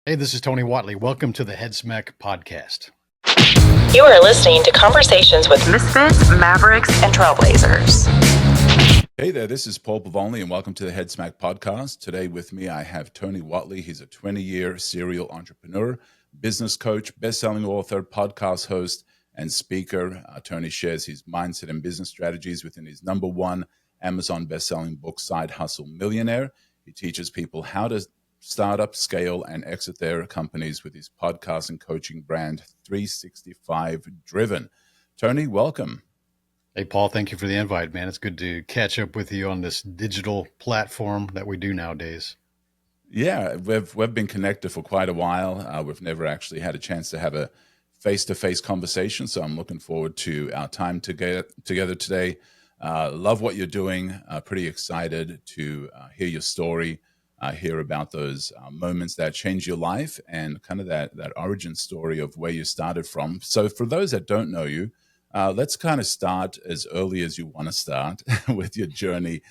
Hey, this is Tony Whatley. Welcome to the Head Smack Podcast. You are listening to conversations with misfits, mavericks, and trailblazers. Hey there, this is Paul Pavonley, and welcome to the Head Smack Podcast. Today with me, I have Tony Whatley. He's a 20-year serial entrepreneur, business coach, best-selling author, podcast host, and speaker. Tony shares his mindset and business strategies within his #1 Amazon best-selling book, Side Hustle Millionaire. He teaches people how to start up, scale, and exit their companies with his podcast and coaching brand, 365 Driven. Tony, welcome. Hey, Paul, thank you for the invite, man. It's good to catch up with you on this digital platform that we do nowadays. Yeah, we've been connected for quite a while. We've never actually had a chance to have a face-to-face conversation, so I'm looking forward to our time together today. Love what you're doing. Pretty excited to hear your story, hear about those moments that changed your life and kind of that origin story of where you started from. So for those that don't know you, let's kind of start as early as you want to start with your journey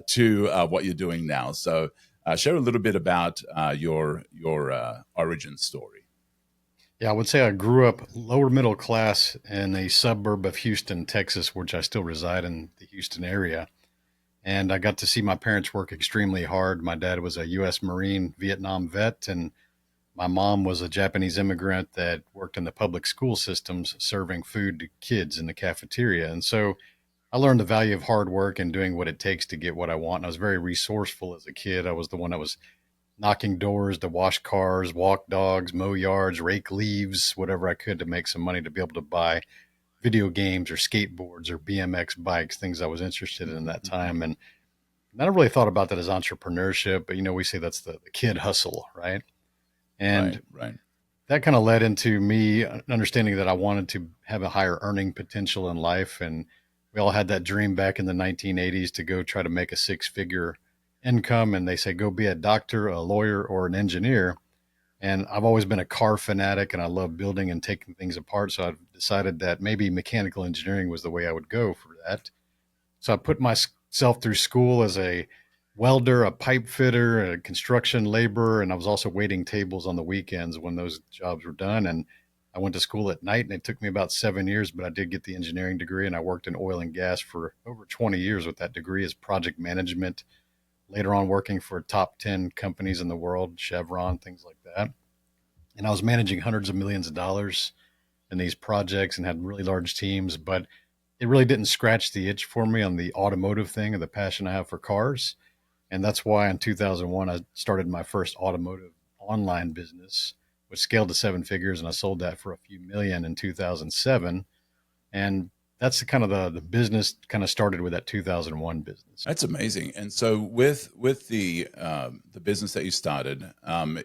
to what you're doing now. So share a little bit about your origin story. Yeah, I would say I grew up lower middle class in a suburb of Houston, Texas, which I still reside in the Houston area. And I got to see my parents work extremely hard. My dad was a U.S. Marine Vietnam vet, and my mom was a Japanese immigrant that worked in the public school systems serving food to kids in the cafeteria. And so I learned the value of hard work and doing what it takes to get what I want. And I was very resourceful as a kid. I was the one that was knocking doors to wash cars, walk dogs, mow yards, rake leaves, whatever I could to make some money to be able to buy video games or skateboards or BMX bikes, things I was interested in that time. And I never really thought about that as entrepreneurship, but we say that's the kid hustle, right? And right. That kind of led into me understanding that I wanted to have a higher earning potential in life. And we all had that dream back in the 1980s to go try to make a 6-figure income. And they say, go be a doctor, a lawyer, or an engineer. And I've always been a car fanatic and I love building and taking things apart. So I've decided that maybe mechanical engineering was the way I would go for that. So I put myself through school as a welder, a pipe fitter, a construction laborer, and I was also waiting tables on the weekends when those jobs were done. And I went to school at night, and it took me about 7 years, but I did get the engineering degree, and I worked in oil and gas for over 20 years with that degree as project management, later on working for top 10 companies in the world, Chevron, things like that. And I was managing hundreds of millions of dollars in these projects and had really large teams, but it really didn't scratch the itch for me on the automotive thing and the passion I have for cars. And that's why in 2001, I started my first automotive online business, which scaled to 7 figures. And I sold that for a few million in 2007. And that's the kind of the business kind of started with that 2001 business. That's amazing. And so with the business that you started,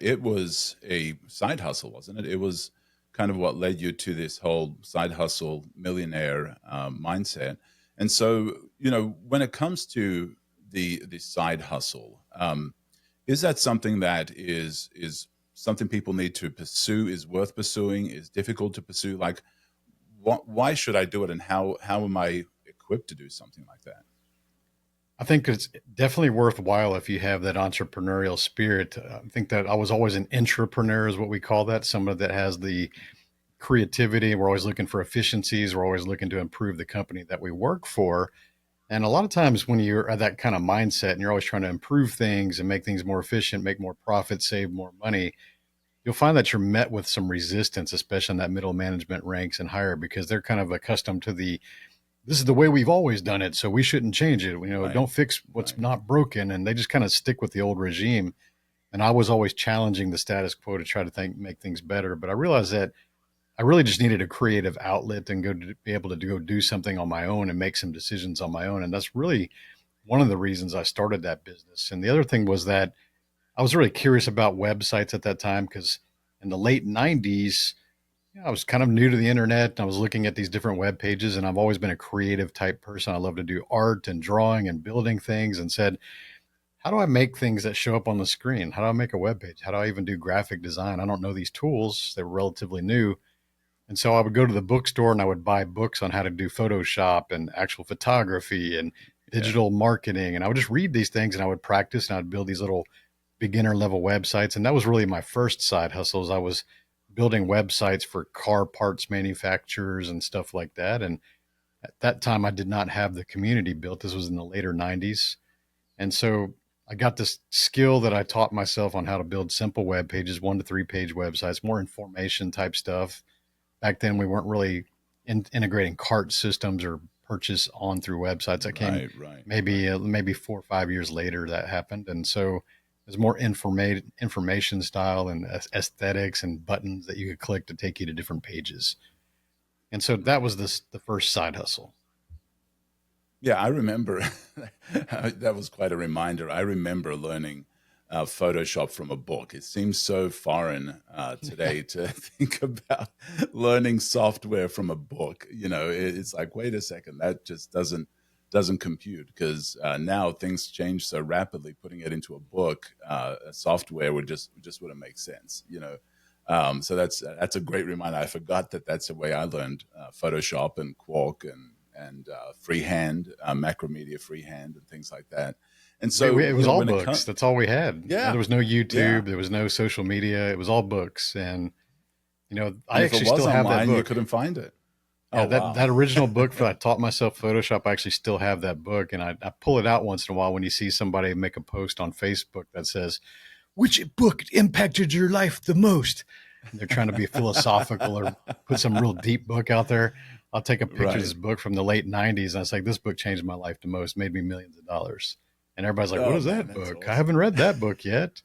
it was a side hustle, wasn't it? It was kind of what led you to this whole side hustle millionaire mindset. And so, when it comes to the side hustle, is that something that is something people need to pursue, is worth pursuing, is difficult to pursue? Like, why should I do it, and how am I equipped to do something like that? I think it's definitely worthwhile if you have that entrepreneurial spirit. I think that I was always an intrapreneur is what we call that, someone that has the creativity. We're always looking for efficiencies. We're always looking to improve the company that we work for. And a lot of times when you're at that kind of mindset and you're always trying to improve things and make things more efficient, make more profit, save more money, you'll find that you're met with some resistance, especially in that middle management ranks and higher, because they're kind of accustomed to this is the way we've always done it, so we shouldn't change it. Right. Don't fix what's not broken. And they just kind of stick with the old regime. And I was always challenging the status quo to try to make things better. But I realized that I really just needed a creative outlet and be able to go do something on my own and make some decisions on my own. And that's really one of the reasons I started that business. And the other thing was that I was really curious about websites at that time, because in the late 90s, I was kind of new to the internet and I was looking at these different web pages, and I've always been a creative type person. I love to do art and drawing and building things, and said, how do I make things that show up on the screen? How do I make a web page? How do I even do graphic design? I don't know these tools. They were relatively new. And so I would go to the bookstore and I would buy books on how to do Photoshop and actual photography and digital marketing. And I would just read these things and I would practice and I would build these little beginner level websites. And that was really my first side hustles. I was building websites for car parts manufacturers and stuff like that. And at that time, I did not have the community built. This was in the later 90s. And so I got this skill that I taught myself on how to build simple web pages, 1 to 3 page websites, more information type stuff. Back then, we weren't really integrating cart systems or purchase on through websites. That came maybe 4 or 5 years later that happened. And so there's more information style and aesthetics and buttons that you could click to take you to different pages. And so that was the first side hustle. Yeah, I remember that was quite a reminder. I remember learning Photoshop from a book. It seems so foreign today to think about learning software from a book. It's like, wait a second, that just doesn't compute, because now things change so rapidly. Putting it into a book, software just wouldn't make sense. So that's a great reminder. I forgot that's the way I learned Photoshop and Quark and freehand, Macromedia freehand, and things like that. And so it was all books. That's all we had. Yeah, there was no YouTube. Yeah. There was no social media. It was all books. And I if actually it was still have online, that book. You couldn't find it. Yeah, that original book that I taught myself Photoshop, I actually still have that book, and I pull it out once in a while when you see somebody make a post on Facebook that says, "Which book impacted your life the most?" And they're trying to be philosophical or put some real deep book out there. I'll take a picture of this book from the late 90s, and I say, "This book changed my life the most, made me millions of dollars." And everybody's like, "What is that book? Awesome. I haven't read that book yet."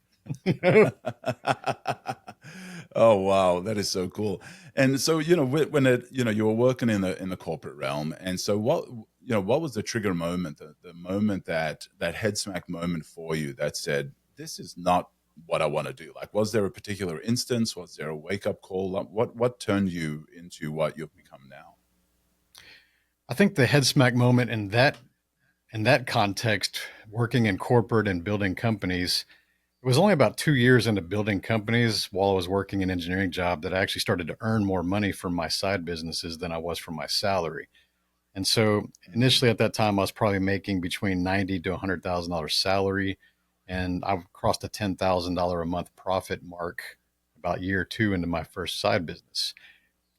Oh, wow. That is so cool. And so, when you were working in the corporate realm. And so what was the trigger moment, the moment that head smack moment for you that said, this is not what I want to do? Like, was there a particular instance? Was there a wake up call? What turned you into what you've become now? I think the head smack moment in that context, working in corporate and building companies, it was only about 2 years into building companies while I was working an engineering job that I actually started to earn more money from my side businesses than I was from my salary. And so initially at that time, I was probably making between $90,000 to $100,000 salary, and I crossed a $10,000 a month profit mark about year two into my first side business.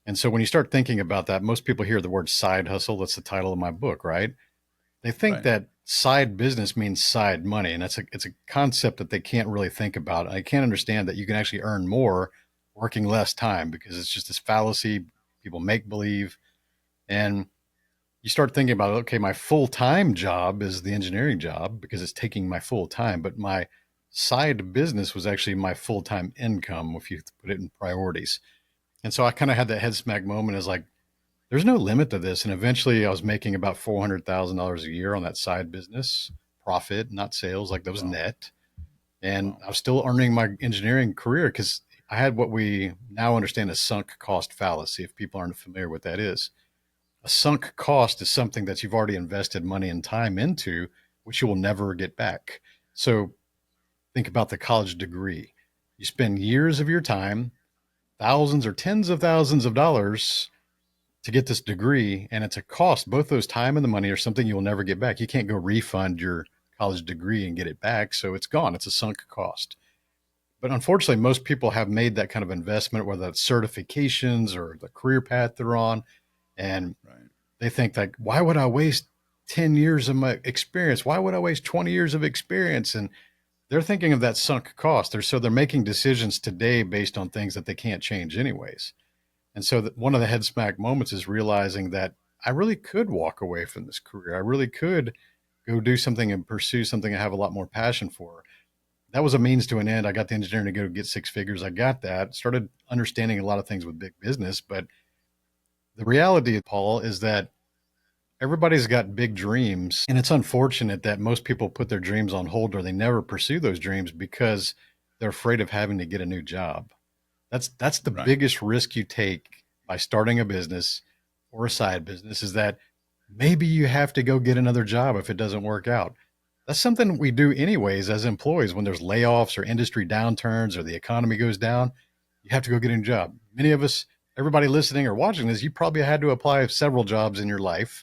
And so when you start thinking about that, most people hear the word side hustle. That's the title of my book, right? They think that side business means side money, and it's a concept that they can't really think about. I can't understand that you can actually earn more working less time, because it's just this fallacy people make believe. And you start thinking about, okay, my full-time job is the engineering job because it's taking my full time, but my side business was actually my full-time income if you put it in priorities. And so I kind of had that head smack moment as like, there's no limit to this. And eventually I was making about $400,000 a year on that side business, profit, not sales, like that was net. And I was still earning my engineering career because I had what we now understand as sunk cost fallacy, if people aren't familiar with what that is. A sunk cost is something that you've already invested money and time into, which you will never get back. So think about the college degree. You spend years of your time, thousands or tens of thousands of dollars to get this degree, and it's a cost. Both those time and the money are something you will never get back. You can't go refund your college degree and get it back, so it's gone. It's a sunk cost. But unfortunately, most people have made that kind of investment, whether that's certifications or the career path they're on, and they think like, why would I waste 10 years of my experience? Why would I waste 20 years of experience? And they're thinking of that sunk cost. So they're making decisions today based on things that they can't change anyways. And so one of the head smack moments is realizing that I really could walk away from this career. I really could go do something and pursue something I have a lot more passion for. That was a means to an end. I got the engineering to go get 6 figures. I got that, started understanding a lot of things with big business. But the reality, Paul, is that everybody's got big dreams. And it's unfortunate that most people put their dreams on hold, or they never pursue those dreams because they're afraid of having to get a new job. That's the biggest risk you take by starting a business or a side business, is that maybe you have to go get another job if it doesn't work out. That's something we do anyways as employees. When there's layoffs or industry downturns or the economy goes down, you have to go get a new job. Many of us, everybody listening or watching this, you probably had to apply several jobs in your life.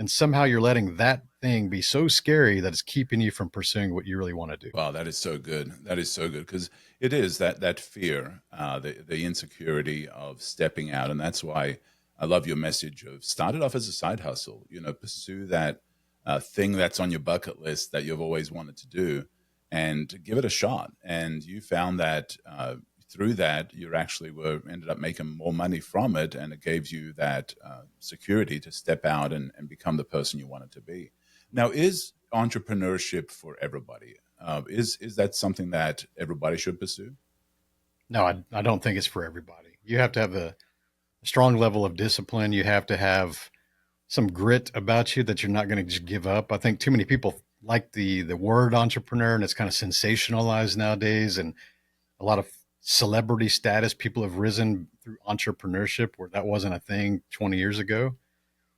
And somehow you're letting that thing be so scary that it's keeping you from pursuing what you really want to do. Wow, that is so good. That is so good because it is that fear, the insecurity of stepping out, and that's why I love your message of start it off as a side hustle. You know, pursue that thing that's on your bucket list that you've always wanted to do, and give it a shot. And you found that through that, you actually were ended up making more money from it, and it gave you that security to step out and become the person you wanted to be. Now, is entrepreneurship for everybody? Is that something that everybody should pursue? No, I don't think it's for everybody. You have to have a strong level of discipline. You have to have some grit about you that you're not going to just give up. I think too many people like the word entrepreneur, and it's kind of sensationalized nowadays, and a lot of celebrity status people have risen through entrepreneurship where that wasn't a thing 20 years ago.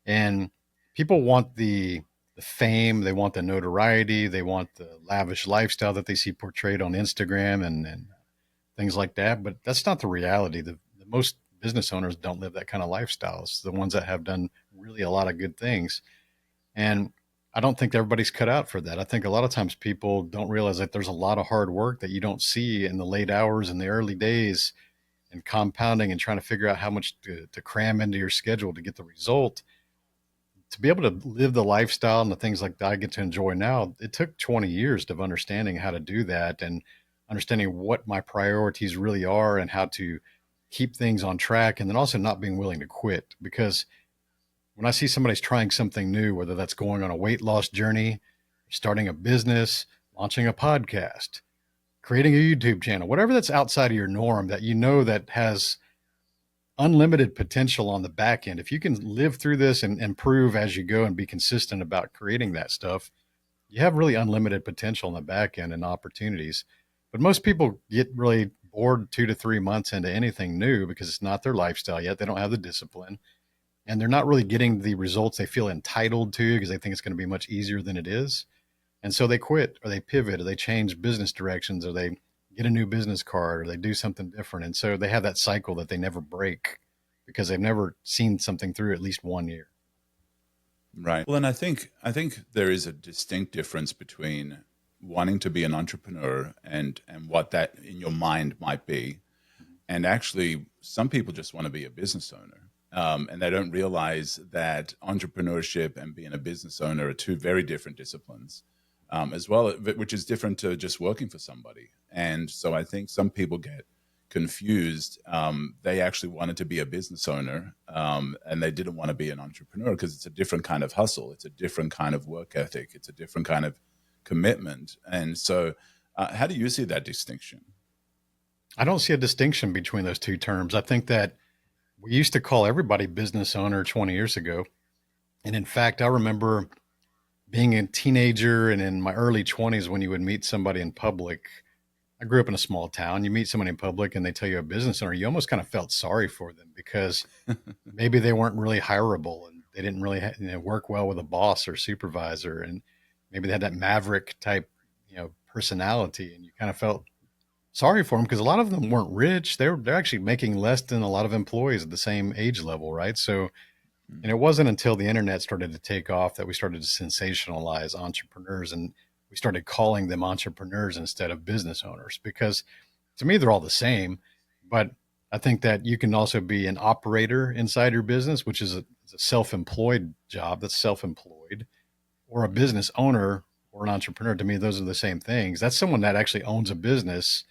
And people want the fame, they want the notoriety, they want the lavish lifestyle that they see portrayed on Instagram and things like that. But that's not the reality. The most business owners don't live that kind of lifestyle. It's the ones that have done really a lot of good things. And I don't think everybody's cut out for that. I think a lot of times people don't realize that there's a lot of hard work that you don't see in the late hours in the early days and compounding and trying to figure out how much to cram into your schedule to get the result. To be able to live the lifestyle and the things like that I get to enjoy now, it took 20 years of understanding how to do that and understanding what my priorities really are and how to keep things on track. And then also not being willing to quit, because when I see somebody's trying something new, whether that's going on a weight loss journey, starting a business, launching a podcast, creating a YouTube channel, whatever that's outside of your norm that you know that has unlimited potential on the back end. If you can live through this and improve as you go and be consistent about creating that stuff, you have really unlimited potential on the back end and opportunities. But most people get really bored 2 to 3 months into anything new because it's not their lifestyle yet. They don't have the discipline and they're not really getting the results they feel entitled to because they think it's going to be much easier than it is. And so they quit or they pivot or they change business directions or they get a new business card or they do something different. And so they have that cycle that they never break because they've never seen something through at least 1 year. Right. Well, and I think there is a distinct difference between wanting to be an entrepreneur and what that in your mind might be, and actually some people just want to be a business owner, and they don't realize that entrepreneurship and being a business owner are two very different disciplines, as well, which is different to just working for somebody. And so I think some people get confused. They actually wanted to be a business owner, and they didn't want to be an entrepreneur because it's a different kind of hustle. It's a different kind of work ethic. It's a different kind of commitment. And so how do you see that distinction? I don't see a distinction between those two terms. I think that we used to call everybody business owner 20 years ago. And in fact, I remember being a teenager and in my early 20s when you would meet somebody in public. I grew up in a small town. You meet someone in public and they tell you a business owner, you almost kind of felt sorry for them because maybe they weren't really hireable and they didn't really work well with a boss or supervisor. And maybe they had that maverick type, personality. And you kind of felt sorry for them because a lot of them weren't rich. They're actually making less than a lot of employees at the same age level, right? So, and it wasn't until the internet started to take off that we started to sensationalize entrepreneurs and we started calling them entrepreneurs instead of business owners because to me, they're all the same. But I think that you can also be an operator inside your business, which is a self-employed job that's self-employed, or a business owner or an entrepreneur. To me, those are the same things. That's someone that actually owns a business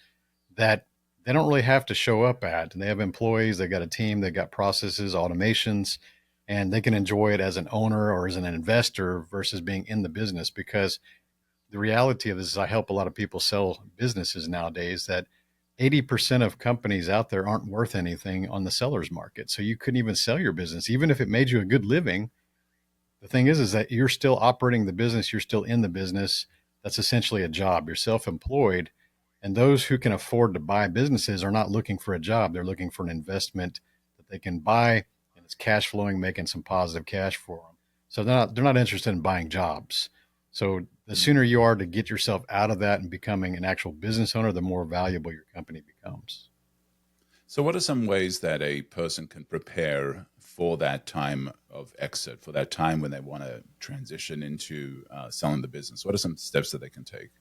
that they don't really have to show up at. And they have employees, they got a team, they got processes, automations, and they can enjoy it as an owner or as an investor versus being in the business. Because the reality of this is I help a lot of people sell businesses nowadays that 80% of companies out there aren't worth anything on the seller's market. So you couldn't even sell your business, even if it made you a good living. The thing is that you're still operating the business. You're still in the business. That's essentially a job. You're self-employed. And those who can afford to buy businesses are not looking for a job. They're looking for an investment that they can buy and it's cash flowing, making some positive cash for them. So they're not interested in buying jobs. So the sooner you are to get yourself out of that and becoming an actual business owner, the more valuable your company becomes. So what are some ways that a person can prepare for that time of exit, for that time when they want to transition into selling the business? What are some steps that they can take?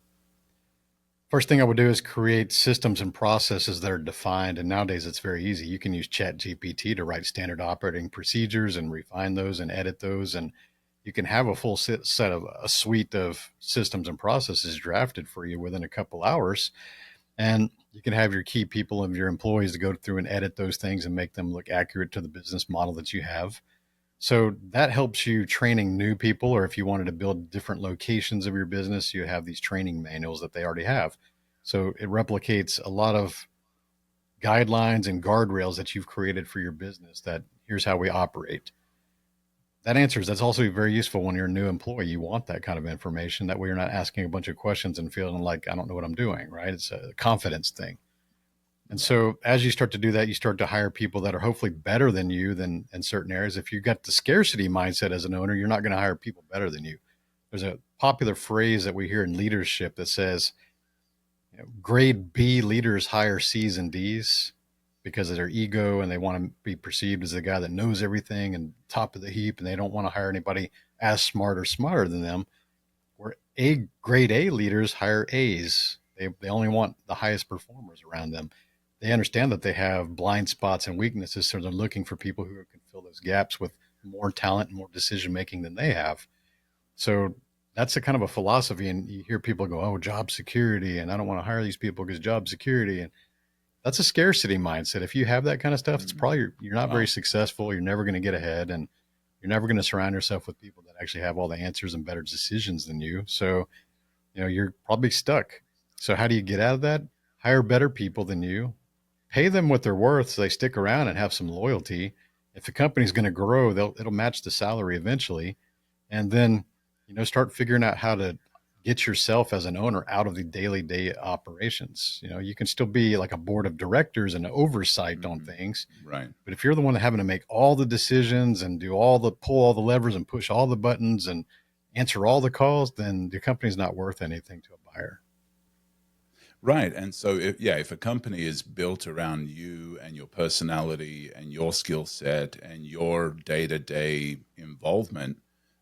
First thing I would do is create systems and processes that are defined. And nowadays it's very easy. You can use Chat GPT to write standard operating procedures and refine those and edit those. And you can have a full set of a suite of systems and processes drafted for you within a couple hours. And you can have your key people of your employees to go through and edit those things and make them look accurate to the business model that you have. So that helps you training new people, or if you wanted to build different locations of your business, you have these training manuals that they already have. So it replicates a lot of guidelines and guardrails that you've created for your business that here's how we operate. That's also very useful when you're a new employee. You want that kind of information. That way you're not asking a bunch of questions and feeling like, I don't know what I'm doing, right? It's a confidence thing. And so as you start to do that, you start to hire people that are hopefully better than you than in certain areas. If you've got the scarcity mindset as an owner, you're not going to hire people better than you. There's a popular phrase that we hear in leadership that says, grade B leaders hire C's and D's because of their ego and they want to be perceived as the guy that knows everything and top of the heap, and they don't want to hire anybody as smart or smarter than them. Where grade A leaders hire A's. They only want the highest performers around them. They understand that they have blind spots and weaknesses, so they're looking for people who can fill those gaps with more talent and more decision making than they have. So that's a kind of a philosophy. And you hear people go, oh, job security, and I don't want to hire these people because job security. And that's a scarcity mindset. If you have that kind of stuff, it's probably you're not very successful. You're never going to get ahead, and you're never going to surround yourself with people that actually have all the answers and better decisions than you. So, you're probably stuck. So how do you get out of that? Hire better people than you, pay them what they're worth so they stick around and have some loyalty. If the company's going to grow, it'll match the salary eventually. And then, start figuring out how to get yourself as an owner out of the daily day operations. You can still be like a board of directors and oversight on things. Right. But if you're the one that having to make all the decisions and pull all the levers and push all the buttons and answer all the calls, then the company's not worth anything to a buyer. Right. And so, if a company is built around you and your personality and your skill set and your day-to-day involvement,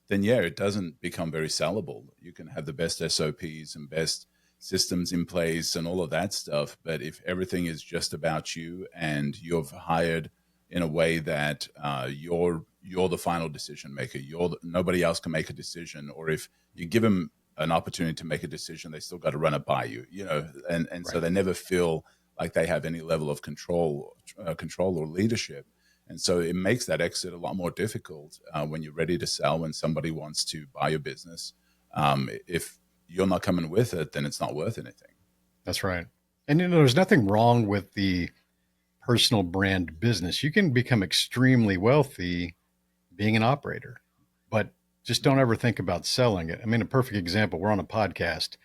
then it doesn't become very sellable. You can have the best SOPs and best systems in place and all of that stuff. But if everything is just about you and you've hired in a way that you're the final decision maker, nobody else can make a decision, or if you give them an opportunity to make a decision, they still got to run it by you, and right. So they never feel like they have any level of control or leadership. And so it makes that exit a lot more difficult when you're ready to sell, when somebody wants to buy your business. If you're not coming with it, then it's not worth anything. That's right. And there's nothing wrong with the personal brand business. You can become extremely wealthy being an operator, but just don't ever think about selling it. I mean, a perfect example, we're on a podcast.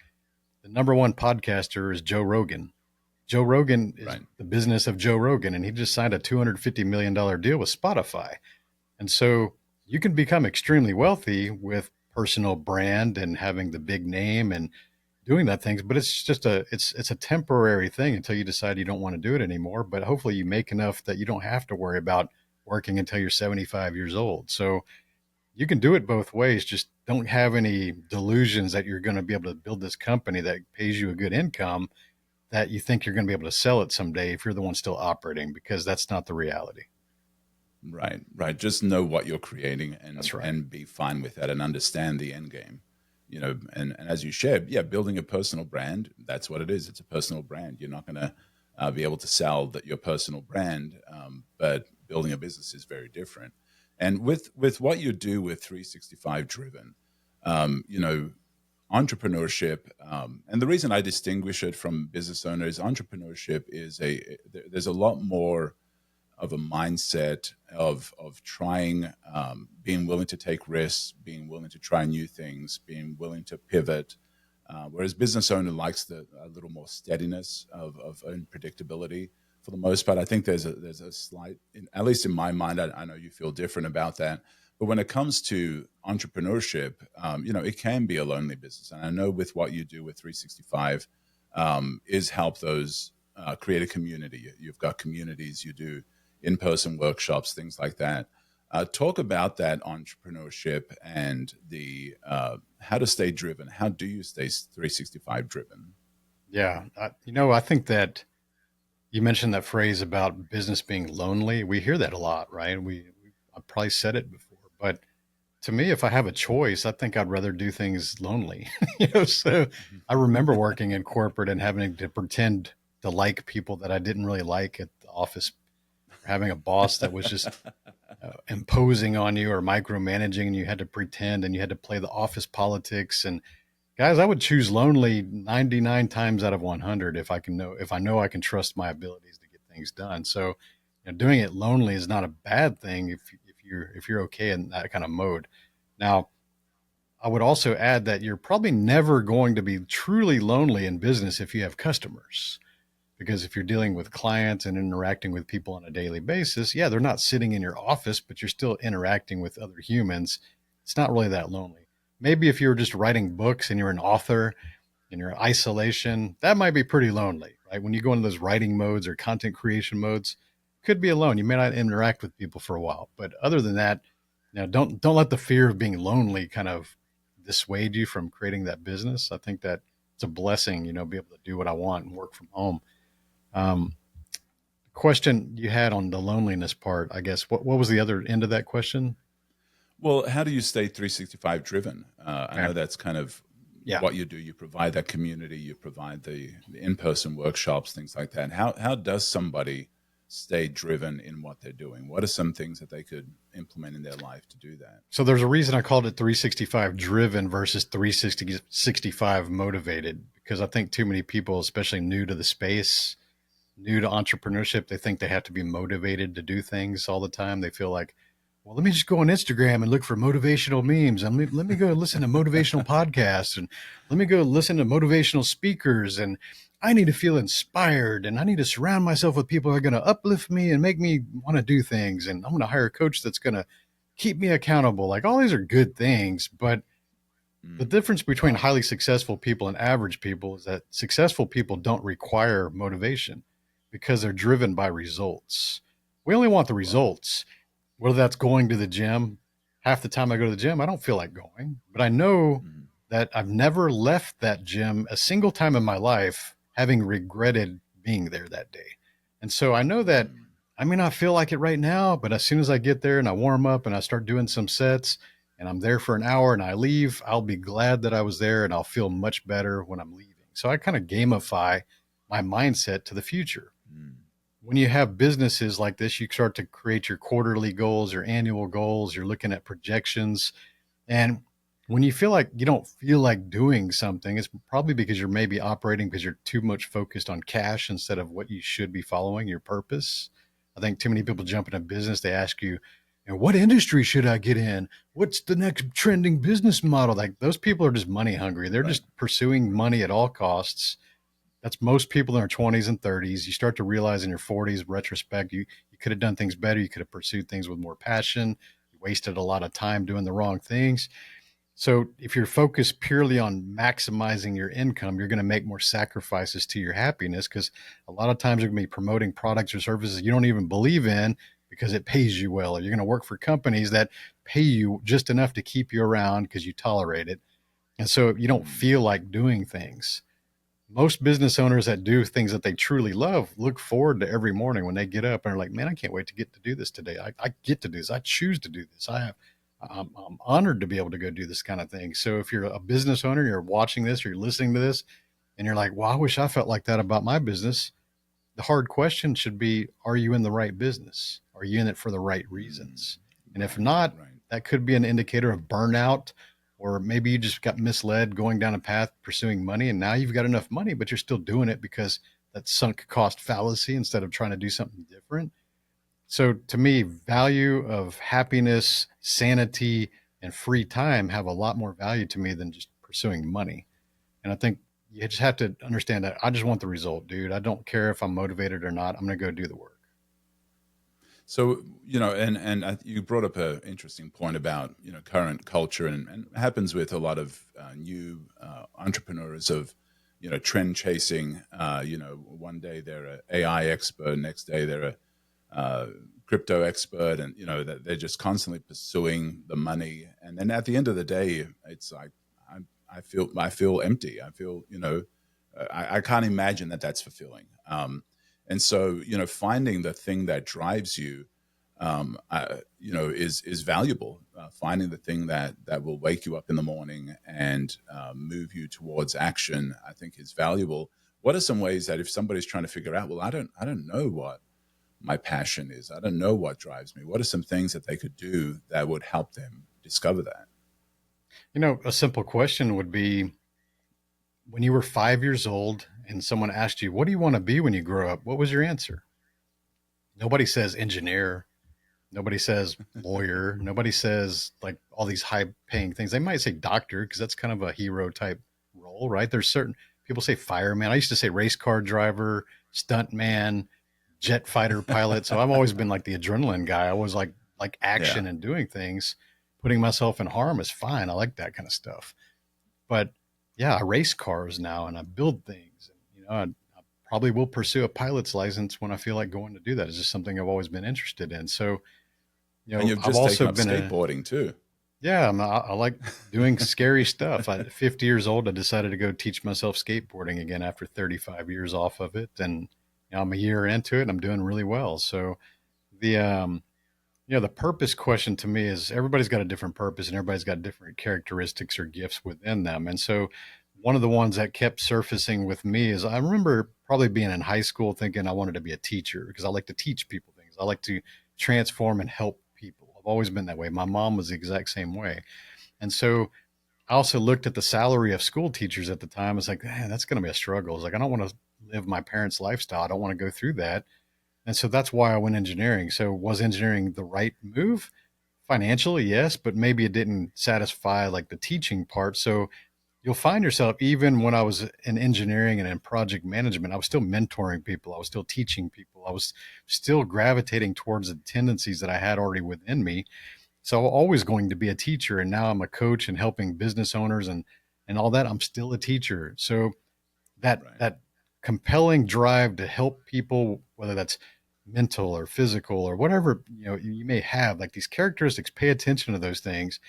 The number one podcaster is Joe Rogan. Joe Rogan is the business of Joe Rogan, and he just signed a $250 million deal with Spotify. And so you can become extremely wealthy with personal brand and having the big name and doing that things, but it's just it's a temporary thing until you decide you don't want to do it anymore. But hopefully you make enough that you don't have to worry about working until you're 75 years old. So you can do it both ways. Just don't have any delusions that you're going to be able to build this company that pays you a good income, that you think you're going to be able to sell it someday if you're the one still operating, because that's not the reality. Right. Just know what you're creating and that's right. And be fine with that and understand the end game. And as you shared, building a personal brand, that's what it is. It's a personal brand. You're not going to be able to sell your personal brand, but building a business is very different. And with what you do with 365 Driven, entrepreneurship, and the reason I distinguish it from business owners, entrepreneurship is there's a lot more of a mindset of trying, being willing to take risks, being willing to try new things, being willing to pivot. Whereas business owner likes a little more steadiness of unpredictability. For the most part, I think there's a slight, at least in my mind, I know you feel different about that. But when it comes to entrepreneurship, it can be a lonely business. And I know with what you do with 365 is help those create a community. You've got communities, you do in-person workshops, things like that. Talk about that entrepreneurship and the how to stay driven. How do you stay 365 driven? Yeah. I think that you mentioned that phrase about business being lonely. We hear that a lot, right? I've probably said it before, but to me, if I have a choice, I think I'd rather do things lonely. So I remember working in corporate and having to pretend to like people that I didn't really like at the office, or having a boss that was just imposing on you or micromanaging, and you had to pretend and you had to play the office politics. And guys, I would choose lonely 99 times out of 100 if I know I can trust my abilities to get things done. So, doing it lonely is not a bad thing if you're okay in that kind of mode. Now, I would also add that you're probably never going to be truly lonely in business if you have customers. Because if you're dealing with clients and interacting with people on a daily basis, yeah, they're not sitting in your office, but you're still interacting with other humans. It's not really that lonely. Maybe if you're just writing books and you're an author and you're in isolation, that might be pretty lonely, right? When you go into those writing modes or content creation modes, could be alone. You may not interact with people for a while, but other than that, don't let the fear of being lonely kind of dissuade you from creating that business. I think that it's a blessing, be able to do what I want and work from home. Um, Question you had on the loneliness part, I guess. What was the other end of that question? Well, how do you stay 365 driven? I Okay. know that's kind of Yeah. what you do. You provide that community, you provide the in-person workshops, things like that. How does somebody stay driven in what they're doing? What are some things that they could implement in their life to do that? So there's a reason I called it 365 driven versus 365 motivated, because I think too many people, especially new to the space, new to entrepreneurship, they think they have to be motivated to do things all the time. They feel like, well, let me just go on Instagram and look for motivational memes. And let me go listen to motivational podcasts, and let me go listen to motivational speakers. And I need to feel inspired, and I need to surround myself with people who are going to uplift me and make me want to do things. And I'm going to hire a coach that's going to keep me accountable. Like, all these are good things, but the Mm, difference between wow. highly successful people and average people is that successful people don't require motivation because they're driven by results. We only want the Right. results, whether that's going to the gym. Half the time I go to the gym, I don't feel like going, but I know Mm, that I've never left that gym a single time in my life having regretted being there that day. And so I know that mm, I may not feel like it right now, but as soon as I get there and I warm up and I start doing some sets and I'm there for an hour and I leave, I'll be glad that I was there and I'll feel much better when I'm leaving. So I kind of gamify my mindset to the future. mm. When you have businesses like this, you start to create your quarterly goals, your annual goals, you're looking at projections. And when you feel like you don't feel like doing something, it's probably because you're maybe operating because you're too much focused on cash instead of what you should be following, your purpose. I think too many people jump into business, they ask you, what industry should I get in? What's the next trending business model? Like, those people are just money hungry. They're Right. just pursuing Right. money at all costs. That's most people in their 20s and 30s. You start to realize in your 40s, retrospect, you could have done things better. You could have pursued things with more passion. You wasted a lot of time doing the wrong things. So if you're focused purely on maximizing your income, you're going to make more sacrifices to your happiness, because a lot of times you're going to be promoting products or services you don't even believe in because it pays you well, or you're going to work for companies that pay you just enough to keep you around because you tolerate it. And so you don't Mm, feel like doing things. Most business owners that do things that they truly love look forward to every morning when they get up and are like, man, I can't wait to get to do this today. I get to do this. I choose to do this. I'm honored to be able to go do this kind of thing. So if you're a business owner, you're watching this, or you're listening to this, and you're like, well, I wish I felt like that about my business. The hard question should be, are you in the right business? Are you in it for the right mm. reasons? And if Right. not, Right. that could be an indicator of burnout, or maybe you just got misled going down a path pursuing money. And now you've got enough money, but you're still doing it because that sunk cost fallacy instead of trying to do something different. So to me, value of happiness, sanity, and free time have a lot more value to me than just pursuing money. And I think you just have to understand that I just want the result, dude. I don't care if I'm motivated or not. I'm going to go do the work. So, you brought up an interesting point about current culture, and it happens with a lot of new entrepreneurs of trend chasing. One day they're an AI expert, next day they're uh, crypto expert, and that they're just constantly pursuing the money. And then at the end of the day, it's like I feel empty. I feel I can't imagine that that's fulfilling. And so finding the thing that drives you, is valuable. Finding the thing that will wake you up in the morning and move you towards action, I think, is valuable. What are some ways that if somebody's trying to figure out, well, I don't know what my passion is, I don't know what drives me, what are some things that they could do that would help them discover that? A simple question would be, when you were 5 years old and someone asked you, what do you want to be when you grow up? What was your answer? Nobody says engineer. Nobody says lawyer. Nobody says like all these high paying things. They might say doctor because that's kind of a hero type role, right? There's certain people say fireman. I used to say race car driver, stunt man, jet fighter pilot. So I've always been like the adrenaline guy. I was like Yeah. action and doing things. Putting myself in harm is fine. I like that kind of stuff. But yeah, I race cars now and I build things. And I probably will pursue a pilot's license when I feel like going to do that. It's just something I've always been interested in. So And you've I've just taken also up been skateboarding too. yeah, I like doing scary stuff. At 50 years old, I decided to go teach myself skateboarding again after 35 years off of it. And I'm a year into it and I'm doing really well. So the, the purpose question to me is everybody's got a different purpose and everybody's got different characteristics or gifts within them. And so one of the ones that kept surfacing with me is I remember probably being in high school thinking I wanted to be a teacher because I like to teach people things. I like to transform and help people. I've always been that way. My mom was the exact same way. And so I also looked at the salary of school teachers at the time. It's like, man, that's going to be a struggle. It's like, I don't want to live my parents' lifestyle. I don't want to go through that. And so that's why I went engineering. So was engineering the right move? Financially, yes, but maybe it didn't satisfy like the teaching part. So you'll find yourself, even when I was in engineering and in project management, I was still mentoring people. I was still teaching people. I was still gravitating towards the tendencies that I had already within me. So I'm always going to be a teacher. And now I'm a coach and helping business owners and all that. I'm still a teacher. So Right. that compelling drive to help people, whether that's mental or physical or whatever you may have, like these characteristics, pay attention to those things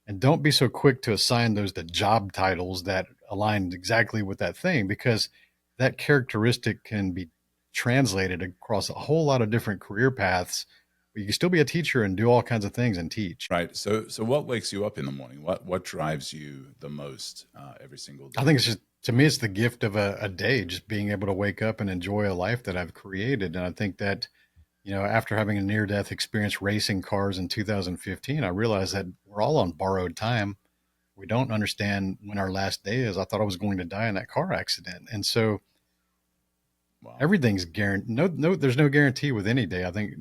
and don't be so quick to assign those to job titles that align exactly with that thing, because that characteristic can be translated across a whole lot of different career paths. But you can still be a teacher and do all kinds of things and teach. Right. So what wakes you up in the morning? What drives you the most every single I think day? it's just, to me, it's the gift of a day, just being able to wake up and enjoy a life that I've created. And I think that, after having a near death experience racing cars in 2015, I realized that we're all on borrowed time. We don't understand when our last day is. I thought I was going to die in that car accident. And so Wow. everything's guaranteed. No, there's no guarantee with any day. I think,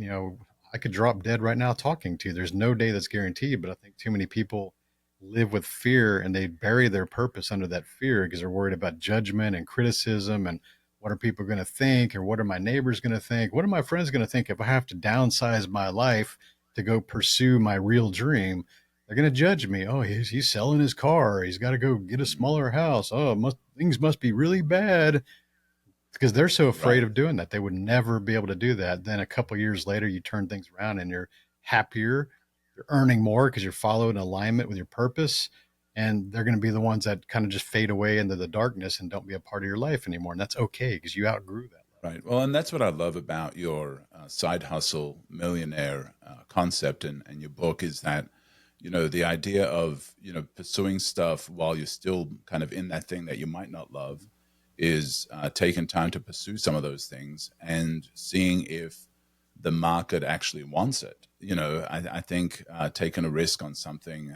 I could drop dead right now talking to you. There's no day that's guaranteed, but I think too many people live with fear and they bury their purpose under that fear because they're worried about judgment and criticism and what are people going to think, or what are my neighbors going to think? What are my friends going to think if I have to downsize my life to go pursue my real dream? They're going to judge me. Oh, he's selling his car. He's got to go get a Mm. smaller house. Oh, things must be really bad, because they're so afraid Right. of doing that. They would never be able to do that. Then a couple of years later, you turn things around and you're happier, you're earning more because you're following alignment with your purpose. And they're going to be the ones that kind of just fade away into the darkness and don't be a part of your life anymore. And that's okay because you outgrew that level. Right. Well, and that's what I love about your side hustle millionaire concept and your book is that, the idea of, pursuing stuff while you're still kind of in that thing that you might not love is taking time to pursue some of those things and seeing if the market actually wants it. I think taking a risk on something,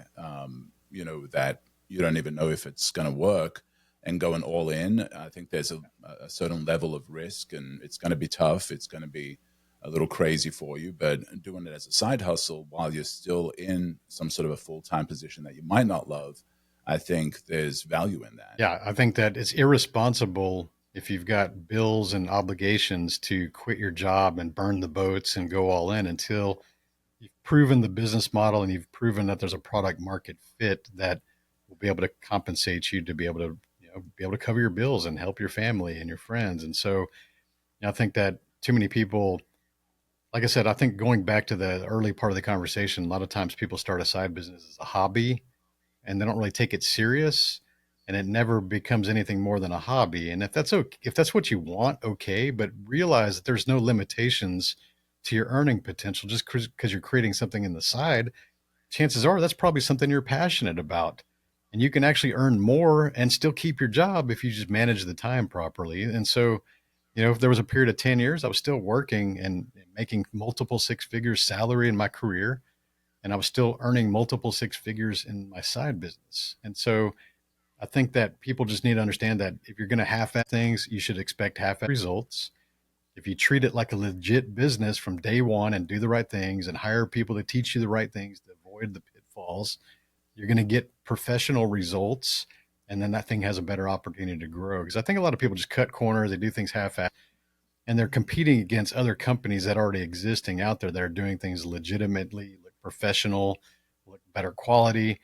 that you don't even know if it's going to work and going all in. I think there's a certain level of risk and it's going to be tough. It's going to be a little crazy for you, but doing it as a side hustle while you're still in some sort of a full-time position that you might not love, I think there's value in that. Yeah, I think that it's irresponsible if you've got bills and obligations to quit your job and burn the boats and go all in until you've proven the business model and you've proven that there's a product market fit that will be able to compensate you to be able to be able to cover your bills and help your family and your friends. And so I think that too many people like I said, I think going back to the early part of the conversation, a lot of times people start a side business as a hobby and they don't really take it serious, and it never becomes anything more than a hobby. And if that's okay, if that's what you want, okay, but realize that there's no limitations to your earning potential just because you're creating something in the side. Chances are that's probably something you're passionate about. And you can actually earn more and still keep your job if you just manage the time properly. And so, if there was a period of 10 years, I was still working and making multiple six figures salary in my career, and I was still earning multiple six figures in my side business. And so I think that people just need to understand that if you're going to half ass things, you should expect half ass results. If you treat it like a legit business from day one and do the right things and hire people to teach you the right things to avoid the pitfalls, you're going to get professional results. And then that thing has a better opportunity to grow. Because I think a lot of people just cut corners, they do things half assed, and they're competing against other companies that are already existing out there that are doing things legitimately, look professional, look better quality.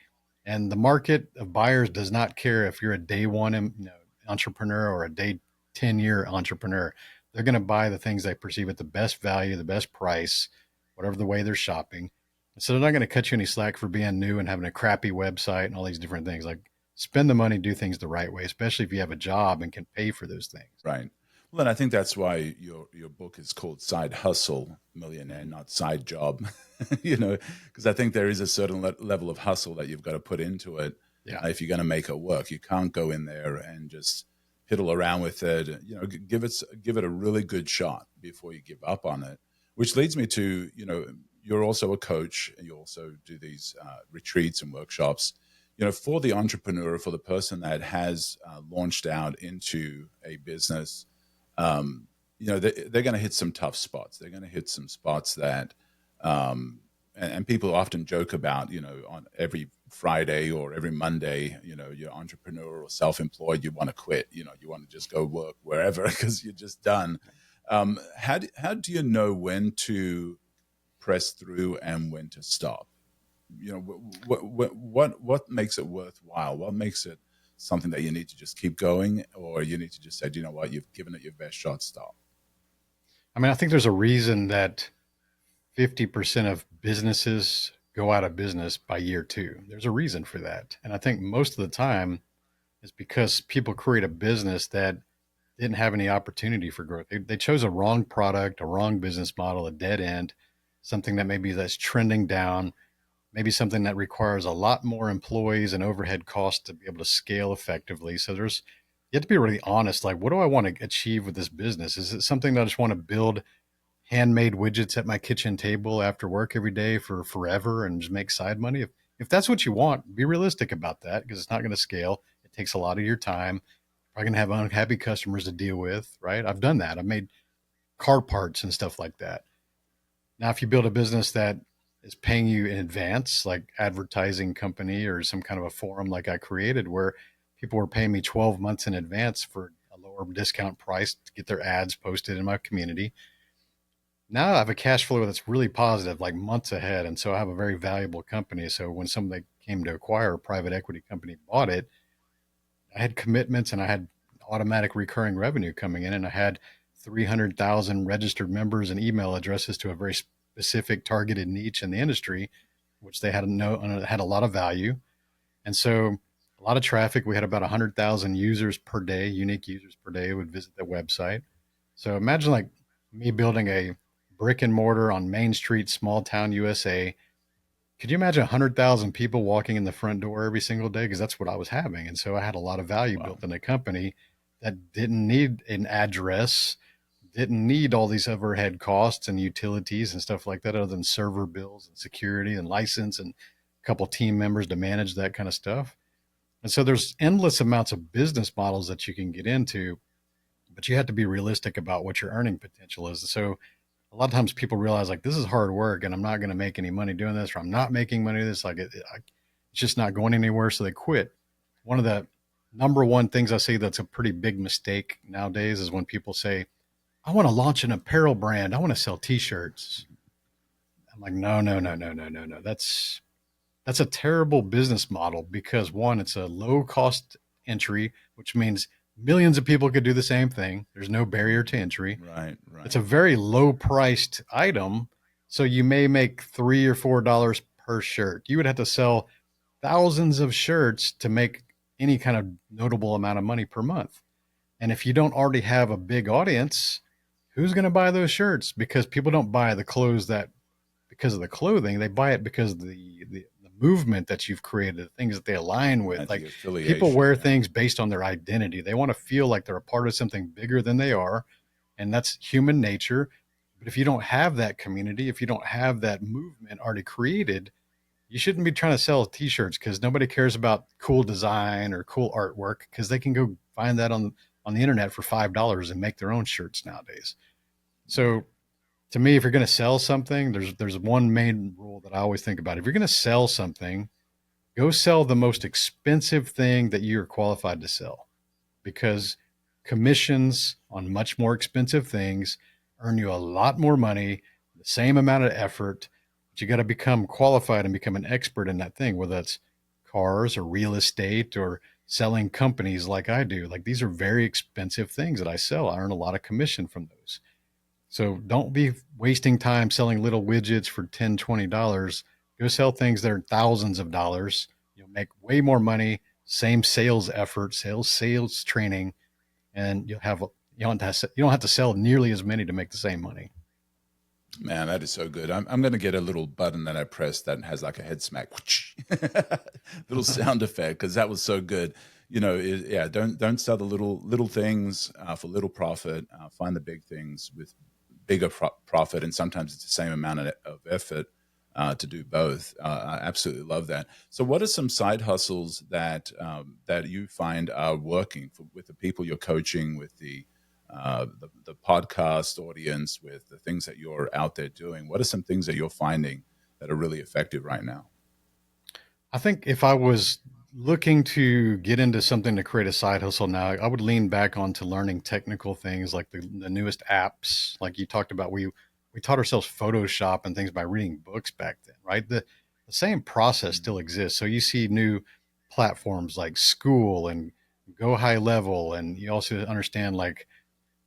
And the market of buyers does not care if you're a day one entrepreneur or a day 10-year entrepreneur. They're going to buy the things they perceive at the best value, the best price, whatever the way they're shopping. So they're not going to cut you any slack for being new and having a crappy website and all these different things. Like, spend the money, do things the right way, especially if you have a job and can pay for those things. Right. Well, and I think that's why your book is called Side Hustle Millionaire, not Side Job. Because I think there is a certain level of hustle that you've got to put into it. Yeah. If you're going to make it work, you can't go in there and just piddle around with it. Give it a really good shot before you give up on it. Which leads me to, you're also a coach, and you also do these retreats and workshops. For the entrepreneur, for the person that has launched out into a business, they're going to hit some tough spots. They're going to hit some spots that, and people often joke about, on every Friday or every Monday, you're entrepreneur or self-employed, you want to quit, you want to just go work wherever because you're just done. How do you know when to press through and when to stop? What makes it worthwhile? What makes it something that you need to just keep going, or you need to just say, do you know what, you've given it your best shot, stop? I mean, I think there's a reason that 50% of businesses go out of business by year two. There's a reason for that. And I think most of the time is because people create a business that didn't have any opportunity for growth. They chose a wrong product, a wrong business model, a dead end, something that maybe that's trending down, maybe something that requires a lot more employees and overhead costs to be able to scale effectively. So you have to be really honest. Like, what do I want to achieve with this business? Is it something that I just want to build handmade widgets at my kitchen table after work every day for forever and just make side money? If that's what you want, be realistic about that, because it's not going to scale. It takes a lot of your time. Probably going to have unhappy customers to deal with, right? I've done that. I've made car parts and stuff like that. Now, if you build a business that is paying you in advance, like advertising company or some kind of a forum like I created, where people were paying me 12 months in advance for a lower discount price to get their ads posted in my community. Now I have a cash flow that's really positive, like months ahead. And so I have a very valuable company. So when somebody came to acquire, a private equity company bought it, I had commitments and I had automatic recurring revenue coming in, and I had 300,000 registered members and email addresses to a very specific targeted niche in the industry, which they had a lot of value. And so a lot of traffic. We had about 100,000 users per day, unique users per day would visit the website. So imagine like me building a brick and mortar on Main Street, small town USA. Could you imagine 100,000 people walking in the front door every single day? Because that's what I was having. And so I had a lot of value built in a company that didn't need an address, didn't need all these overhead costs and utilities and stuff like that, other than server bills and security and license and a couple team members to manage that kind of stuff. And so there's endless amounts of business models that you can get into, but you have to be realistic about what your earning potential is. So a lot of times people realize like, this is hard work and I'm not going to make any money doing this, or I'm not making money this, it's just not going anywhere. So they quit. One of the number one things I see that's a pretty big mistake nowadays is when people say, I want to launch an apparel brand. I want to sell t-shirts. I'm like, no, no, no, no, no, no, no. That's a terrible business model, because one, it's a low cost entry, which means millions of people could do the same thing. There's no barrier to entry. Right, It's right. a very low priced item. So you may make $3 or $4 per shirt. You would have to sell thousands of shirts to make any kind of notable amount of money per month. And if you don't already have a big audience, who's going to buy those shirts? Because people don't buy the clothes that because of the clothing. They buy it because of the movement that you've created, the things that they align with. Right, the Like people affiliation. wear Yeah. things based on their identity. They want to feel like they're a part of something bigger than they are. And that's human nature. But if you don't have that community, if you don't have that movement already created, you shouldn't be trying to sell t-shirts because nobody cares about cool design or cool artwork because they can go find that on the internet for $5 and make their own shirts nowadays. So to me, if you're going to sell something, there's one main rule that I always think about. If you're going to sell something, go sell the most expensive thing that you're qualified to sell, because commissions on much more expensive things earn you a lot more money, the same amount of effort. But you got to become qualified and become an expert in that thing, whether that's cars or real estate or selling companies like I do. Like these are very expensive things that I sell. I earn a lot of commission from those. So don't be wasting time selling little widgets for $10, $20. Go sell things that are thousands of dollars. You'll make way more money, same sales effort, sales training, and you don't have to sell nearly as many to make the same money. Man, that is so good. I'm going to get a little button that I press that has like a head smack, little sound effect, because that was so good. Yeah, don't sell the little things for little profit. Find the big things with bigger profit, and sometimes it's the same amount of effort to do both. I absolutely love that. So, what are some side hustles that you find are working with the people you're coaching, with the podcast audience, with the things that you're out there doing? What are some things that you're finding that are really effective right now? I think if I was looking to get into something to create a side hustle now, I would lean back onto learning technical things like the newest apps. Like you talked about, we taught ourselves Photoshop and things by reading books back then, right? The same process Mm. still exists. So you see new platforms like School and Go High Level, and you also understand like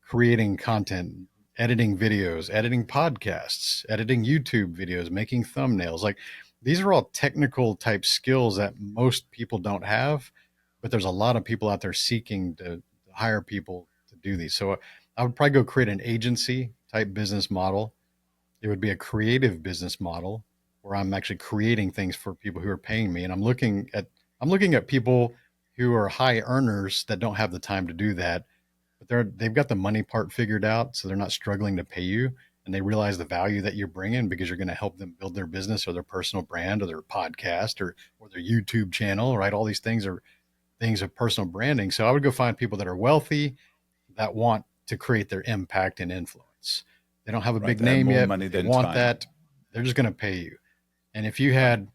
creating content, editing videos, editing podcasts, editing YouTube videos, making thumbnails. Like these are all technical type skills that most people don't have, but there's a lot of people out there seeking to hire people to do these. So I would probably go create an agency type business model. It would be a creative business model where I'm actually creating things for people who are paying me. And I'm looking at people who are high earners that don't have the time to do that, but they've got the money part figured out, so they're not struggling to pay you, and they realize the value that you're bringing because you're going to help them build their business or their personal brand or their podcast or their YouTube channel, right? All these things are things of personal branding. So I would go find people that are wealthy that want to create their impact and influence. They don't have a Right, big they have name more yet, but money they than want time. that. They're just going to pay you. And if you Right. had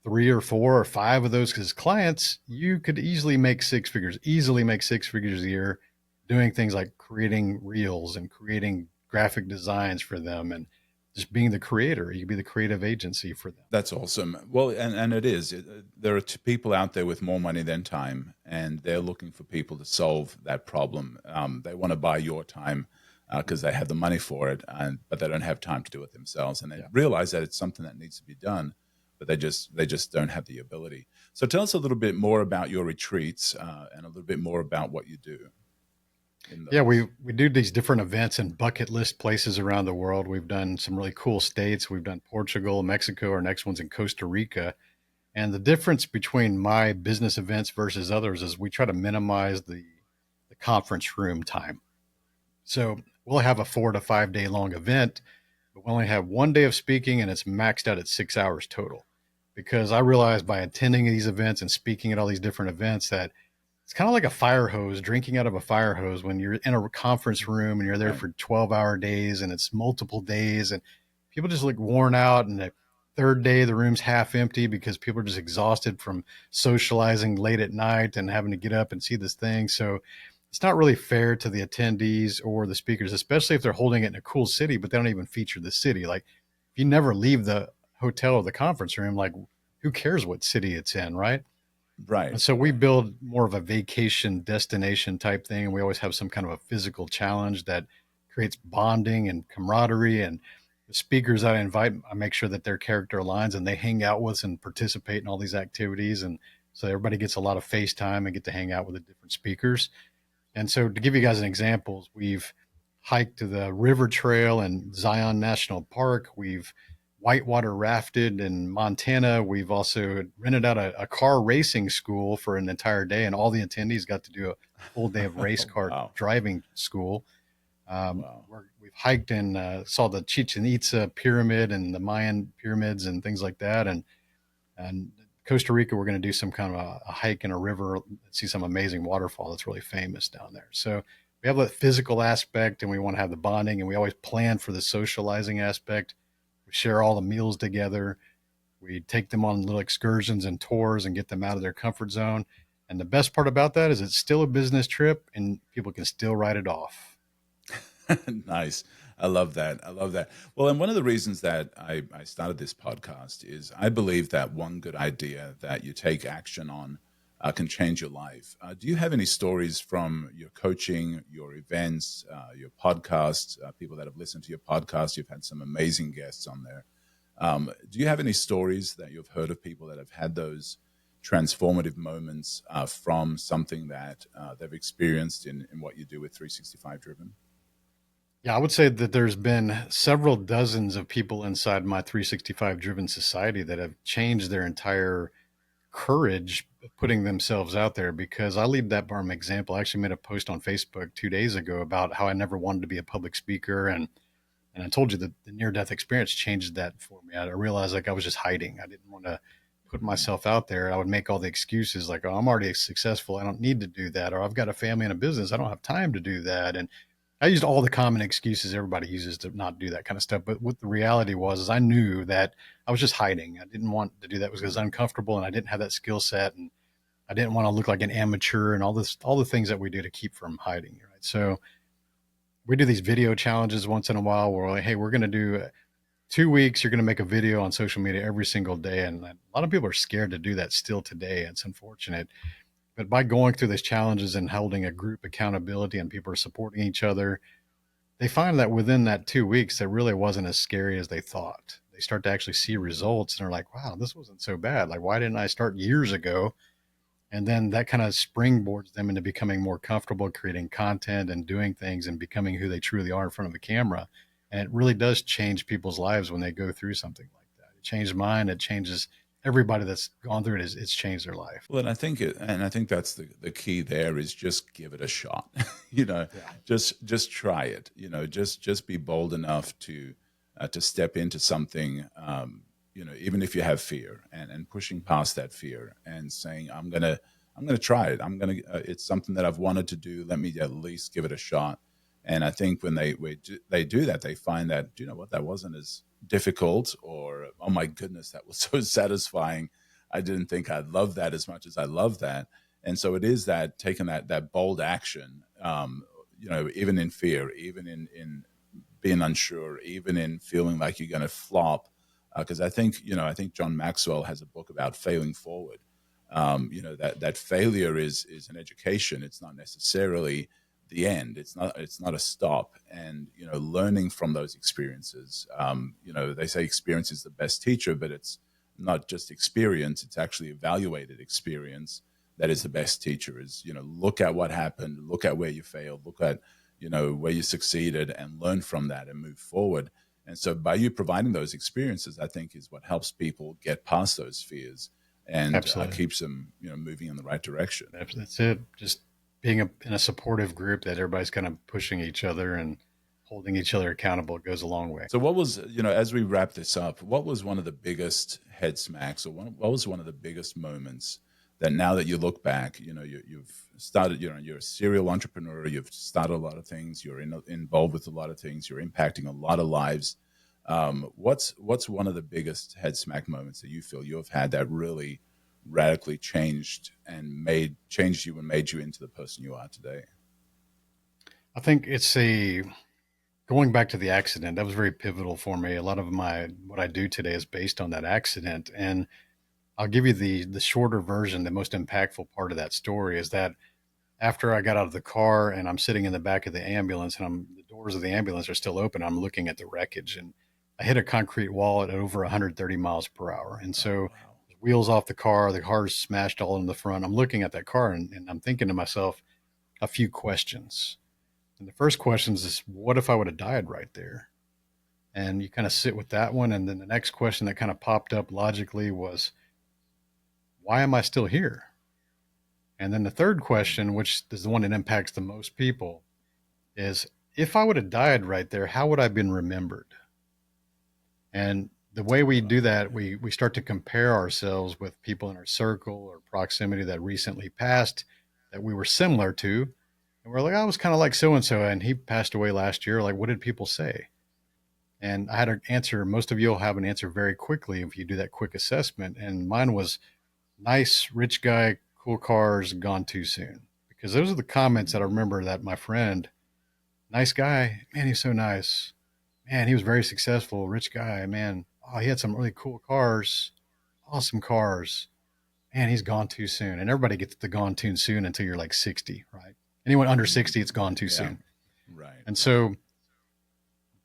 three or four or five of those as clients, you could easily make 6 figures a year doing things like creating reels and creating graphic designs for them and just being the creator. You could be the creative agency for them. That's awesome. Well, and it is. There are people out there with more money than time, and they're looking for people to solve that problem. They want to buy your time because they have the money for it, but they don't have time to do it themselves, and they Yeah. realize that it's something that needs to be done, but they just don't have the ability. So, tell us a little bit more about your retreats and a little bit more about what you do in Yeah, those. we do these different events and bucket list places around the world. We've done some really cool states. We've done Portugal, Mexico. Our next one's in Costa Rica. And the difference between my business events versus others is we try to minimize the conference room time. So we'll have a 4 to 5 day long event, but we only have one day of speaking and it's maxed out at 6 hours total. Because I realized by attending these events and speaking at all these different events that it's kind of like a fire hose, drinking out of a fire hose when you're in a conference room and you're there Right. for 12-hour days and it's multiple days and people just look worn out. And the third day, the room's half empty because people are just exhausted from socializing late at night and having to get up and see this thing. So it's not really fair to the attendees or the speakers, especially if they're holding it in a cool city, but they don't even feature the city. Like if you never leave the hotel or the conference room, like who cares what city it's in, right? Right, And so we right. build more of a vacation destination type thing. And we always have some kind of a physical challenge that creates bonding and camaraderie. And the speakers I invite, I make sure that their character aligns and they hang out with us and participate in all these activities. And so everybody gets a lot of face time and get to hang out with the different speakers. And so to give you guys an example, we've hiked to the river trail in Zion National Park. We've whitewater rafted in Montana. We've also rented out a car racing school for an entire day, and all the attendees got to do a full day of race car Wow, driving school. wow. We've hiked and saw the Chichen Itza pyramid and the Mayan pyramids and things like that. And Costa Rica, we're going to do some kind of a hike in a river, see some amazing waterfall that's really famous down there. So we have the physical aspect and we want to have the bonding, and we always plan for the socializing aspect. We share all the meals together. We take them on little excursions and tours and get them out of their comfort zone. And the best part about that is it's still a business trip and people can still write it off. Nice. I love that. I love that. Well, and one of the reasons that I started this podcast is I believe that one good idea that you take action on can change your life. Do you have any stories from your coaching, your events, your podcasts, people that have listened to your podcast? You've had some amazing guests on there. Do you have any stories that you've heard of people that have had those transformative moments from something that they've experienced in what you do with 365 Driven? Yeah, I would say that there's been several dozens of people inside my 365 driven society that have changed their entire courage of putting themselves out there, because I lead that by example. I actually made a post on Facebook 2 days ago about how I never wanted to be a public speaker. And I told you that the near death experience changed that for me. I realized like I was just hiding. I didn't want to put myself out there. I would make all the excuses like, oh, I'm already successful. I don't need to do that. Or I've got a family and a business. I don't have time to do that. And I used all the common excuses everybody uses to not do that kind of stuff. But what the reality was is I knew that I was just hiding. I didn't want to do that because it was uncomfortable and I didn't have that skill set, and I didn't want to look like an amateur and all the things that we do to keep from hiding. Right. So we do these video challenges once in a while where we're like, hey, we're going to do 2 weeks. You're going to make a video on social media every single day. And a lot of people are scared to do that still today. It's unfortunate. But by going through these challenges and holding a group accountability and people are supporting each other, they find that within that 2 weeks, it really wasn't as scary as they thought. They start to actually see results and are like, wow, this wasn't so bad. Like, why didn't I start years ago? And then that kind of springboards them into becoming more comfortable creating content and doing things and becoming who they truly are in front of the camera. And it really does change people's lives when they go through something like that. It changed mine. It changes everybody that's gone through it. It's changed their life. Well, and I think that's the key there is just give it a shot. you know, Yeah. just try it. Just be bold enough to step into something. Even if you have fear, and pushing past that fear and saying, I'm gonna try it. It's something that I've wanted to do. Let me at least give it a shot. And I think when they do that, they find that, you know what, that wasn't as difficult, or oh my goodness, that was so satisfying. I didn't think I'd love that as much as I love that. And so it is that taking that bold action, even in fear, even in being unsure, even in feeling like you're going to flop. Because I think John Maxwell has a book about failing forward. That failure is an education. It's not necessarily the end. It's not a stop. And learning from those experiences. They say experience is the best teacher, but it's not just experience. It's actually evaluated experience that is the best teacher. Is look at what happened, look at where you failed, look at where you succeeded, and learn from that and move forward. And so by you providing those experiences, I think is what helps people get past those fears and Absolutely. keeps them, moving in the right direction. That's it. Just being in a supportive group that everybody's kind of pushing each other and holding each other accountable goes a long way. So what was, as we wrap this up, what was one of the biggest head smacks, or what was one of the biggest moments that now that you look back, you've started, you're a serial entrepreneur, you've started a lot of things, you're involved with a lot of things, you're impacting a lot of lives. What's one of the biggest head smack moments that you feel you have had that really radically changed you and made you into the person you are today? I think it's going back to the accident. That was very pivotal for me. A lot of what I do today is based on that accident. And I'll give you the shorter version. The most impactful part of that story is that after I got out of the car and I'm sitting in the back of the ambulance and the doors of the ambulance are still open, I'm looking at the wreckage and I hit a concrete wall at over 130 miles per hour. And Oh, so wow. wheels off the car's smashed all in the front. I'm looking at that car and I'm thinking to myself a few questions. And the first question is, what if I would have died right there? And you kind of sit with that one. And then the next question that kind of popped up logically was, why am I still here? And then the third question, which is the one that impacts the most people, is if I would have died right there, how would I have been remembered? And the way we do that, we start to compare ourselves with people in our circle or proximity that recently passed that we were similar to. And we're like, I was kind of like so and so, and he passed away last year. Like, what did people say? And I had an answer. Most of you will have an answer very quickly if you do that quick assessment. And mine was nice, rich guy, cool cars, gone too soon. Because those are the comments that I remember that my friend, nice guy, man, he's so nice. Man, he was very successful, rich guy, man. Oh, he had some really cool cars, awesome cars. Man, he's gone too soon. And everybody gets the gone too soon until you're like 60, right? Anyone under 60, it's gone too Yeah. soon. Right. And Right. so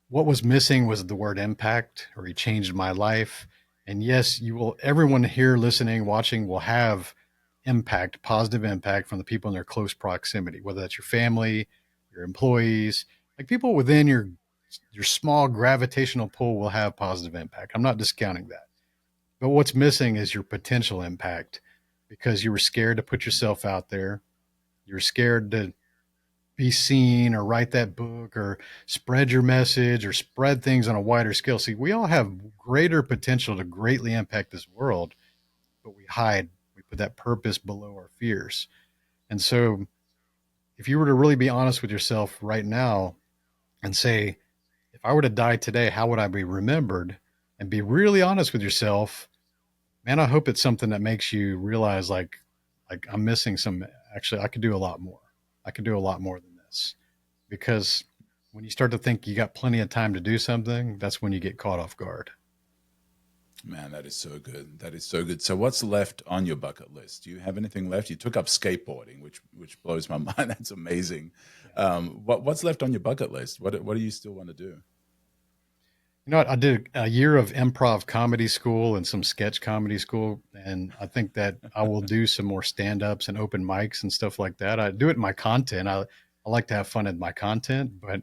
what was missing was the word impact, or he changed my life. And yes, you will, everyone here listening, watching will have impact, positive impact from the people in their close proximity, whether that's your family, your employees, like people within your small gravitational pull will have positive impact. I'm not discounting that. But what's missing is your potential impact because you were scared to put yourself out there. You're scared to be seen or write that book or spread your message or spread things on a wider scale. See, we all have greater potential to greatly impact this world, but we hide. We put that purpose below our fears. And so, if you were to really be honest with yourself right now and say, if I were to die today, how would I be remembered? And be really honest with yourself, man, I hope it's something that makes you realize like I'm missing some. Actually, I could do a lot more. I could do a lot more than this because when you start to think you got plenty of time to do something, that's when you get caught off guard. Man, that is so good. That is so good. So, what's left on your bucket list? Do you have anything left? You took up skateboarding, which blows my mind. That's amazing. What's left on your bucket list? What do you still want to do? You know what? I did a year of improv comedy school and some sketch comedy school, and I think that I will do some more stand-ups and open mics and stuff like that. I do it in my content. I like to have fun in my content, but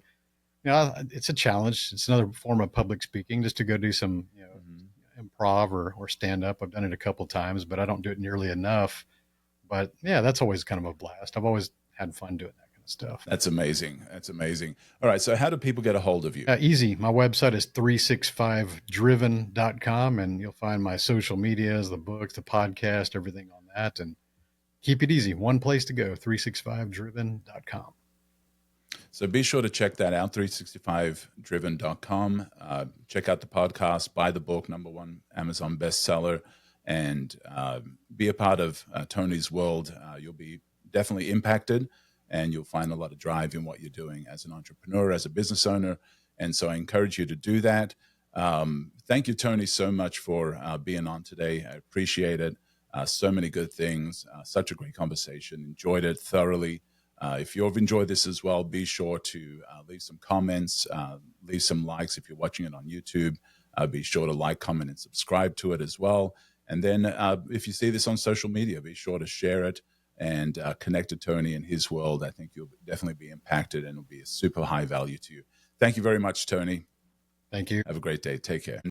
it's a challenge. It's another form of public speaking, just to go do some Mhm. improv or stand up. I've done it a couple times, but I don't do it nearly enough. But yeah, that's always kind of a blast. I've always had fun doing that kind of stuff. That's amazing. That's amazing. All right. So, how do people get a hold of you? Easy. My website is 365driven.com, and you'll find my social medias, the books, the podcast, everything on that. And keep it easy. One place to go, 365driven.com. So be sure to check that out, 365driven.com. Check out the podcast, buy the book, #1 Amazon bestseller, and be a part of Tony's world. You'll be definitely impacted, and you'll find a lot of drive in what you're doing as an entrepreneur, as a business owner. And so I encourage you to do that. Thank you, Tony, so much for being on today. I appreciate it. So many good things, such a great conversation. Enjoyed it thoroughly. If you've enjoyed this as well, be sure to leave some comments, leave some likes if you're watching it on YouTube. Be sure to like, comment, and subscribe to it as well. And then if you see this on social media, be sure to share it and connect to Tony and his world. I think you'll definitely be impacted and it'll be a super high value to you. Thank you very much, Tony. Thank you. Have a great day. Take care.